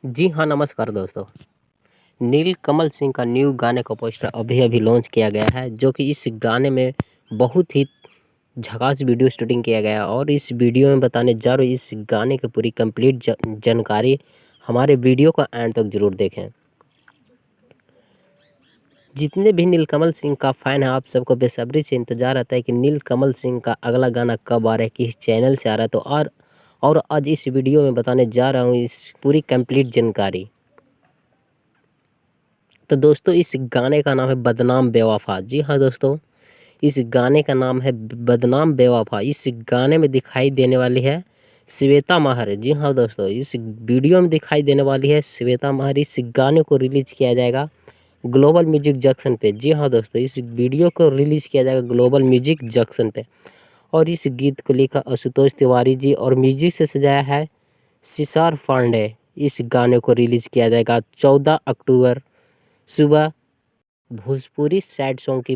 जी हाँ, नमस्कार दोस्तों। नीलकमल सिंह का न्यू गाने का पोस्टर अभी-अभी लॉन्च किया गया है, जो कि इस गाने में बहुत ही झकास वीडियो शूटिंग किया गया है और इस वीडियो में बताने जा रहा हूँ इस गाने की पूरी कंप्लीट जानकारी। हमारे वीडियो को एंड तक ज़रूर देखें। जितने भी नीलकमल सिंह का फ़ैन है, आप सबको बेसब्री से इंतज़ार रहता है कि नीलकमल सिंह का अगला गाना कब आ रहा है, किस चैनल से आ रहा है। तो और आज इस वीडियो में बताने जा रहा हूँ इस पूरी कंप्लीट जानकारी। तो दोस्तों, इस गाने का नाम है बदनाम बेवफ़ा। जी हाँ दोस्तों, इस गाने का नाम है बदनाम बेवफ़ा। इस गाने में दिखाई देने वाली है श्वेता महर। जी हाँ दोस्तों, इस वीडियो में दिखाई देने वाली है श्वेता महर। इस गाने को रिलीज़ किया जाएगा ग्लोबल म्यूजिक जंक्शन पे। जी हाँ दोस्तों, इस वीडियो को रिलीज़ किया जाएगा ग्लोबल म्यूजिक जंक्शन पे। और इस गीत को लिखा आशुतोष तिवारी जी और म्यूजिक से सजाया है सिसार पांडे। इस गाने को रिलीज़ किया जाएगा 14 अक्टूबर सुबह भोजपुरी सैड सॉन्ग की